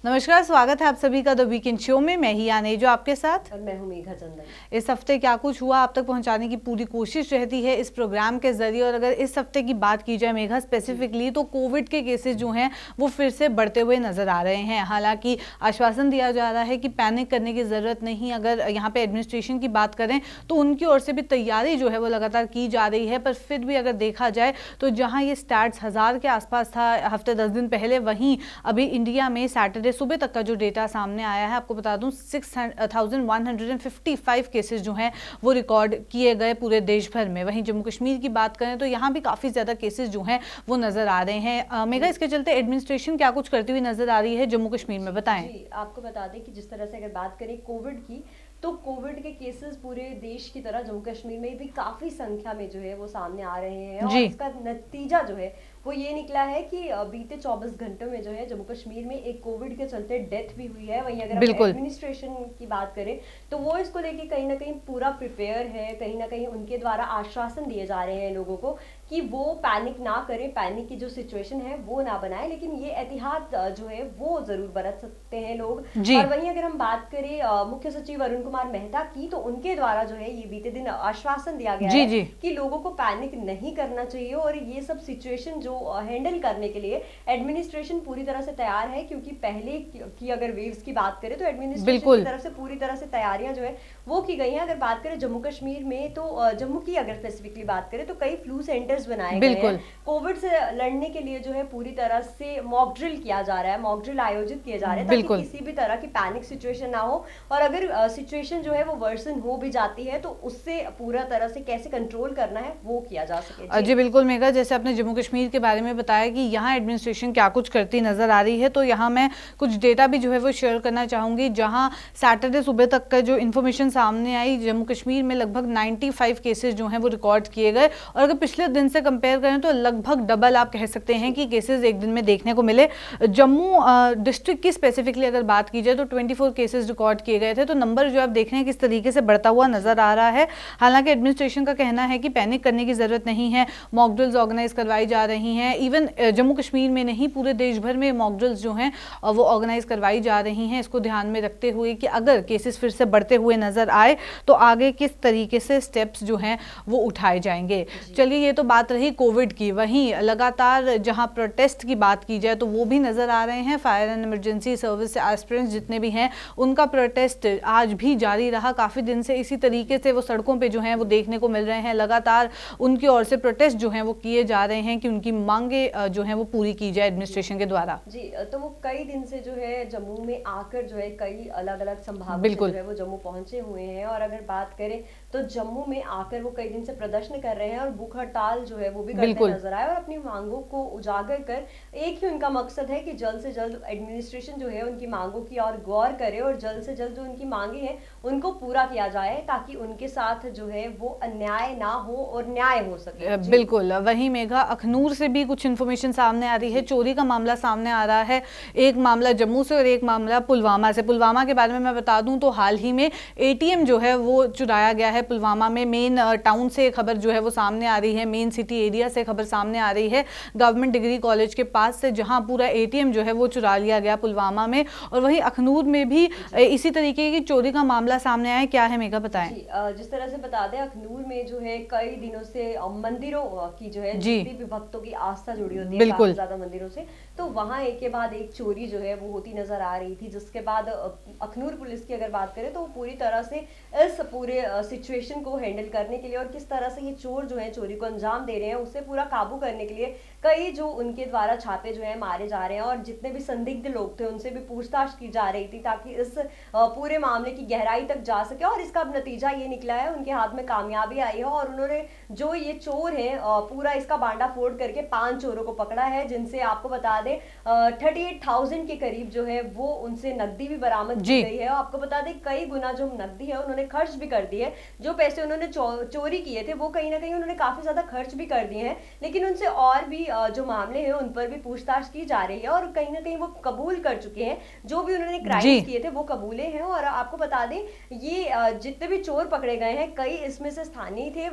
नमस्कार, स्वागत है आप सभी का द वीकेंड शो में। मैं ही आने जो आपके साथ और मैं हूं मेघा चंदन। इस हफ्ते क्या कुछ हुआ आप तक पहुंचाने की पूरी कोशिश रहती है इस प्रोग्राम के जरिए। और अगर इस हफ्ते की बात की जाए मेघा स्पेसिफिकली, तो कोविड के केसेस जो हैं वो फिर से बढ़ते हुए नजर आ रहे हैं। हालांकि आश्वासन दिया जा रहा है कि पैनिक करने की जरूरत नहीं। अगर यहाँ पे एडमिनिस्ट्रेशन की बात करें तो उनकी ओर से भी तैयारी जो है वो लगातार की जा रही है। पर फिर भी अगर देखा जाए तो जहाँ ये स्टैट्स 1000 के आसपास था हफ्ते 10 दिन पहले, वहीं अभी इंडिया में सैटरडे सुबह तक का जो डेटा सामने आया है, आपको बता दूं 6155 केसेस जो हैं वो रिकॉर्ड किए गए पूरे देश भर में। वहीं जम्मू कश्मीर की बात करें तो यहाँ भी काफ़ी ज़्यादा केसेस जो हैं वो नज़र आ रहे हैं। मेघा, इसके चलते एडमिनिस्ट्रेशन क्या कुछ करती हुई नज़र आ रही है जम्मू कश्मीर में, बताएं। जी, आपको बता दें कि जिस तरह से अगर बात करें कोविड की, तो कोविड के केसेस पूरे देश की तरह जम्मू कश्मीर में भी काफ़ी संख्या में जो है वो सामने आ रहे हैं। और इसका नतीजा जो है वो ये निकला है कि बीते 24 घंटों में जो है जम्मू कश्मीर में एक कोविड के चलते डेथ भी हुई है। वहीं अगर हम एडमिनिस्ट्रेशन की बात करें तो वो इसको लेके कहीं ना कहीं पूरा प्रिपेयर है। कहीं ना कहीं उनके द्वारा आश्वासन दिए जा रहे हैं लोगों को कि वो पैनिक ना करें, पैनिक की जो सिचुएशन है वो ना बनाए, लेकिन ये एहतियात जो है वो जरूर बरत सकते हैं लोग। और वहीं अगर हम बात करें मुख्य सचिव अरुण कुमार मेहता की, तो उनके द्वारा जो है ये बीते दिन आश्वासन दिया गया है कि लोगों को पैनिक नहीं करना चाहिए। और ये सब सिचुएशन जो हैंडल करने के लिए एडमिनिस्ट्रेशन पूरी तरह से तैयार है, क्योंकि पहले की अगर वेव्स की बात करें तो एडमिनिस्ट्रेशन की तरफ से पूरी तरह से तैयारियां जो है वो की गई हैं। अगर बात करें जम्मू कश्मीर में, तो जम्मू की अगर स्पेसिफिकली बात करें तो कई फ्लू सेंटर्स बनाए गए हैं। कोविड से लड़ने के लिए जो है पूरी तरह से मॉक ड्रिल किया जा रहा है, मॉक ड्रिल आयोजित किए जा रहे हैं ताकि किसी भी तरह की पैनिक सिचुएशन ना हो। और अगर सिचुएशन जो है वो वर्सन हो भी जाती है तो उससे पूरा तरह से कैसे कंट्रोल करना है वो किया जा सके। जी बिल्कुल मेघा, जैसे आपने जम्मू कश्मीर के बारे में बताया कि यहाँ एडमिनिस्ट्रेशन क्या कुछ करती नजर आ रही है, तो यहाँ मैं कुछ डेटा भी जो है वो शेयर करना चाहूंगी। जहाँ सैटरडे सुबह तक का जो इन्फॉर्मेशन सामने आई, जम्मू कश्मीर में लगभग 95 केसेस जो हैं वो रिकॉर्ड किए गए। और अगर पिछले दिन से कंपेयर करें तो लगभग डबल आप कह सकते हैं कि केसेस एक दिन में देखने को मिले। जम्मू डिस्ट्रिक्ट की स्पेसिफिकली अगर बात की जाए तो 24 केसेस रिकॉर्ड किए गए थे। तो नंबर जो आप देख रहे हैं किस तरीके से बढ़ता हुआ नजर आ रहा है। हालांकि एडमिनिस्ट्रेशन का कहना है कि पैनिक करने की जरूरत नहीं है, मॉक ड्रिल्स ऑर्गेनाइज करवाई जा रही हैं। इवन जम्मू कश्मीर में नहीं, पूरे देश भर में मॉक ड्रिल्स जो हैं वो ऑर्गेनाइज करवाई जा रही हैं, इसको ध्यान में रखते हुए कि अगर केसेस फिर से बढ़ते हुए नजर आए तो आगे किस तरीके से स्टेप्स जो हैं वो उठाए जाएंगे। चलिए, ये तो बात रही कोविड की। वहीं लगातार जहां प्रोटेस्ट की बात की जाए तो वो भी नजर आ रहे हैं। फायर एंड इमरजेंसी सर्विस से एस्पिरेंट्स जितने भी हैं उनका प्रोटेस्ट आज भी जारी रहा। काफी दिन से इसी तरीके से वो सड़कों पे जो हैं वो देखने को मिल रहे हैं। लगातार उनकी ओर से प्रोटेस्ट जो हैं वो किए जा रहे हैं कि उनकी मांगे जो हैं वो पूरी की जाए एडमिनिस्ट्रेशन के द्वारा। जी, तो वो कई दिन से जो है जम्मू में आकर जो है कई अलग अलग संभागों से जो है वो जम्मू पहुंचे हुए हैं। और अगर बात करें तो जम्मू में आकर वो कई दिन से प्रदर्शन कर रहे हैं और भूख हड़ताल जो है वो भी करते नजर आए। और अपनी मांगों को उजागर कर एक ही उनका मकसद है कि जल्द से जल्द एडमिनिस्ट्रेशन जो है उनकी मांगों की और गौर करे और जल्द से जल्द जो उनकी मांगे हैं उनको पूरा किया जाए, ताकि उनके साथ जो है वो अन्याय ना हो और न्याय हो सके। बिल्कुल। वहीं मेघा, अखनूर से भी कुछ इन्फॉर्मेशन सामने आ रही है, चोरी का मामला सामने आ रहा है। एक मामला जम्मू से और एक मामला पुलवामा से। पुलवामा के बारे में मैं बता दूं तो हाल ही में एटीएम जो है वो चुराया गया है पुलवामा में। मेन टाउन से खबर जो है वो सामने आ रही है, मेन सिटी एरिया से खबर सामने आ रही है, गवर्नमेंट डिग्री कॉलेज के पास से, जहां पूरा एटीएम जो है वो चुरा लिया गया पुलवामा में। और वहीं अखनूर में भी इसी तरीके की चोरी का मामला सामने आया। क्या है मेघा, बताएं। जिस तरह से बता दें, अखनूर में जो है कई दिनों से मंदिरों की जो है जितनी भी भक्तों की आस्था जुड़ी होती है काफी ज्यादा मंदिरों से, तो वहां एक के बाद एक चोरी जो है वो होती नजर आ रही थी। जिसके बाद अखनूर पुलिस की अगर बात करें तो पूरी तरह से इस पूरे सिचुएशन को हैंडल करने के लिए और किस तरह से ये चोर जो है चोरी को अंजाम दे रहे हैं उससे पूरा काबू करने के लिए कई जो उनके द्वारा छापे जो है मारे जा रहे हैं। और जितने भी संदिग्ध लोग थे उनसे भी पूछताछ की जा रही थी ताकि इस पूरे मामले की गहराई तक जा सके। और इसका नतीजा ये निकला है, उनके हाथ में कामयाबी आई है और उन्होंने जो ये चोर है पूरा इसका बांडा फोड़ करके 5 चोरों को पकड़ा है, जिनसे आपको बता दें 38,000 के करीब जो है वो उनसे नकदी भी बरामद की गई है। आपको बता दें कई गुना जो नकदी है उन्होंने खर्च भी कर दी है। जो पैसे उन्होंने चोरी किए थे वो कहीं ना कहीं उन्होंने काफी ज्यादा खर्च भी कर दिए हैं, लेकिन उनसे और भी जो मामले हैं उन पर भी पूछताछ की जा रही है और कहीं ना कहीं वो कबूल कर चुके हैं, जो भी उन्होंने क्राइम्स किए थे वो कबूले हैं। और आपको बता दें ये जितने भी चोर पकड़े गए हैं, कई इसमें से स्थानीय थे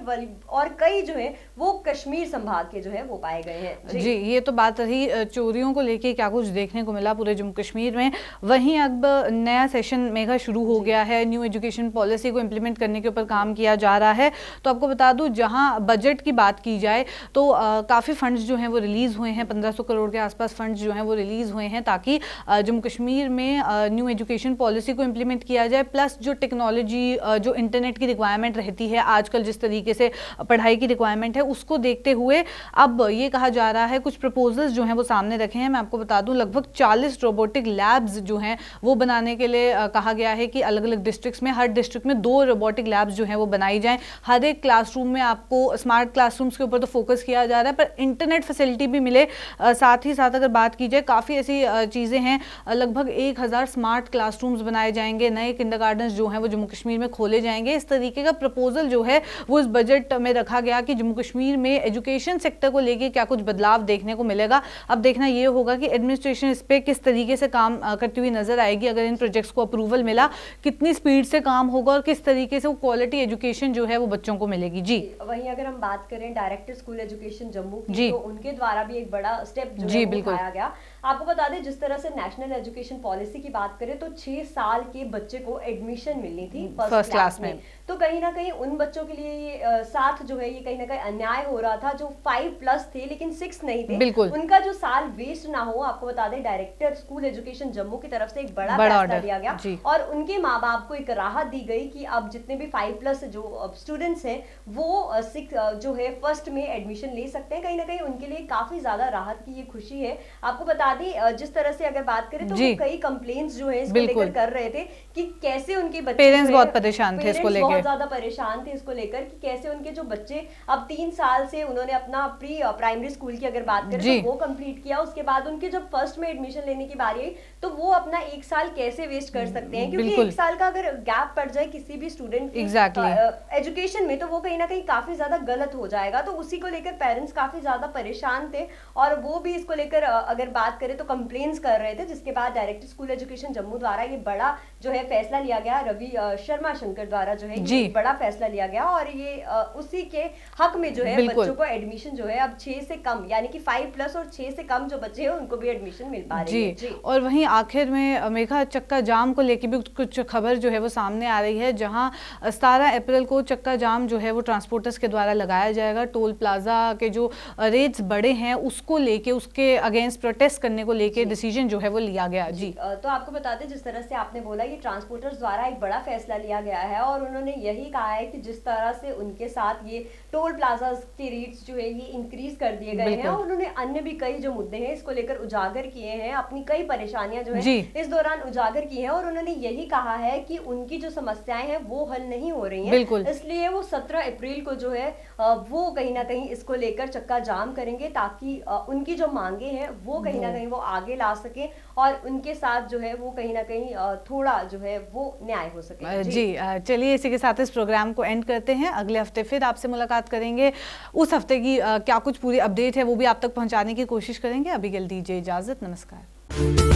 और कई जो है वो कश्मीर संभाग के जो है वो पाए गए हैं। जी, ये तो बात रही चोरियों को लेके क्या कुछ देखने को मिला पूरे जम्मू कश्मीर में। वहीं अब नया सेशन मेघा शुरू हो गया है, न्यू एजुकेशन पॉलिसी को इम्प्लीमेंट करने के ऊपर काम किया जा रहा है। तो आपको बता दूं, जहां बजट की बात की जाए तो काफ़ी फंड्स जो हैं वो रिलीज़ हुए हैं, 1500 करोड़ के आसपास फंड्स जो हैं वो रिलीज़ हुए हैं ताकि जम्मू कश्मीर में न्यू एजुकेशन पॉलिसी को इम्प्लीमेंट किया जाए। प्लस जो टेक्नोलॉजी, जो इंटरनेट की रिक्वायरमेंट रहती है आजकल, जिस तरीके से पढ़ाई की रिक्वायरमेंट है, उसको देखते हुए अब ये कहा जा रहा है, कुछ प्रपोजल्स जो हैं वो सामने रखे हैं। मैं आपको बता दूं, लगभग 40 रोबोटिक लैब्स जो हैं वो बनाने के लिए कहा गया है कि अलग अलग डिस्ट्रिक्ट्स में, हर डिस्ट्रिक्ट में 2 रोबोटिक लैब्स जो हैं वो बनाई जाएं। हर एक क्लासरूम में आपको स्मार्ट क्लासरूम्स के ऊपर तो फोकस किया जा रहा है, पर इंटरनेट फैसिलिटी भी मिले। साथ ही साथ अगर बात की जाए, काफ़ी ऐसी चीज़ें हैं, लगभग 1000 स्मार्ट क्लासरूम्स बनाए जाएंगे, नए किंडरगार्टन्स जो हैं वो जम्मू कश्मीर में खोले जाएंगे। इस तरीके का प्रपोजल जो है वो इस बजट में रखा गया कि जम्मू कश्मीर में एजुकेशन सेक्टर को लेके क्या कुछ बदलाव देखने को मिलेगा। अब देखना ये होगा कि एडमिनिस्ट्रेशन इस पे किस तरीके से काम करती हुई नजर आएगी। अगर इन प्रोजेक्ट्स को अप्रूवल मिला, कितनी स्पीड से काम होगा और किस तरीके से वो क्वालिटी एजुकेशन जो है वो बच्चों को मिलेगी। जी, वहीं अगर हम बात करें डायरेक्टर स्कूल एजुकेशन जम्मू की, तो उनके द्वारा भी एक बड़ा स्टेप जो है वो उठाया गया। आपको बता दें, जिस तरह से नेशनल एजुकेशन पॉलिसी की बात करें तो 6 साल के बच्चे को एडमिशन मिलनी थी फर्स्ट क्लास में। तो कहीं ना कहीं उन बच्चों के लिए ये साथ जो है ये कहीं ना कहीं अन्याय हो रहा था, जो 5+ थे लेकिन 6 नहीं थे। उनका जो साल वेस्ट ना हो, आपको बता दें डायरेक्टर स्कूल एजुकेशन जम्मू की तरफ से एक बड़ा फैसला लिया गया और उनके माँ बाप को एक राहत दी गई कि अब जितने भी 5+ जो स्टूडेंट्स हैं वो 6 जो है फर्स्ट में एडमिशन ले सकते हैं। कहीं ना कहीं उनके लिए काफी ज्यादा राहत की ये खुशी है। आपको बता दें, जिस तरह से अगर बात करें तो कई कंप्लेंट्स जो है इसको लेकर कर रहे थे कि कैसे उनके बच्चे, पेरेंट्स बहुत परेशान थे इसको लेकर, बहुत ज्यादा परेशान थे इसको लेकर कि कैसे उनके जो बच्चे अब 3 साल से उन्होंने अपना प्री प्राइमरी स्कूल की अगर बात करें तो वो कंप्लीट किया, उसके बाद उनके जब फर्स्ट में एडमिशन लेने की बारी आई तो वो अपना 1 साल कैसे वेस्ट कर सकते हैं, क्योंकि 1 साल का अगर गैप पड़ जाए किसी भी स्टूडेंट की एजुकेशन में तो वो कहीं ना कहीं काफी ज्यादा गलत हो जाएगा। तो उसी को लेकर पेरेंट्स काफी ज्यादा परेशान थे और वो भी इसको लेकर अगर बात करें तो कंप्लेंट्स कर रहे थे, जिसके बाद डायरेक्टर स्कूल एजुकेशन जम्मू द्वारा ये बड़ा जो है फैसला लिया गया, रवि शर्मा शंकर द्वारा जो है ये बड़ा फैसला लिया गया और ये उसी के हक में जो है बच्चों को एडमिशन जो है अब 6 से कम यानी कि 5+ और 6 से कम जो बच्चे हैं उनको भी एडमिशन मिल पा रही है। जी। और वहीं आखिर में मेघा, चक्का जाम को लेकर भी कुछ खबर जो है वो सामने आ रही है, जहां 17 अप्रैल को चक्का जाम जो है वो ट्रांसपोर्टर्स के द्वारा लगाया जाएगा। टोल प्लाजा के जो रेट्स बढ़े हैं उसको लेके, उसके अगेंस्ट प्रोटेस्ट करने को लेके डिसीजन जो है वो लिया गया। जी, तो आपको बता दें, जिस तरह से आपने बोला, ये ट्रांसपोर्टर्स द्वारा एक बड़ा फैसला लिया गया है और उन्होंने यही कहा है कि जिस तरह से उनके साथ ये टोल प्लाजा के रेट्स जो है ये इंक्रीज कर दिए गए हैं और उन्होंने अन्य भी कई जो मुद्दे हैं इसको लेकर उजागर किए हैं, अपनी कई परेशानियां जो है इस दौरान उजागर की हैं और उन्होंने यही कहा है कि उनकी जो समस्याएं हैं वो हल नहीं हो रही हैं, इसलिए वो 17 अप्रैल को जो है वो कहीं ना कहीं इसको लेकर चक्का जाम करेंगे ताकि उनकी जो मांगे हैं वो कहीं ना कहीं वो आगे ला सके और उनके साथ जो है वो कहीं ना कहीं थोड़ा जो है वो न्याय हो सके। जी, चलिए इसी के साथ इस प्रोग्राम को एंड करते हैं। अगले हफ्ते फिर आपसे मुलाकात करेंगे, उस हफ्ते की क्या कुछ पूरी अपडेट है वो भी आप तक पहुंचाने की कोशिश करेंगे। अभी के लिए दीजिए इजाजत, नमस्कार।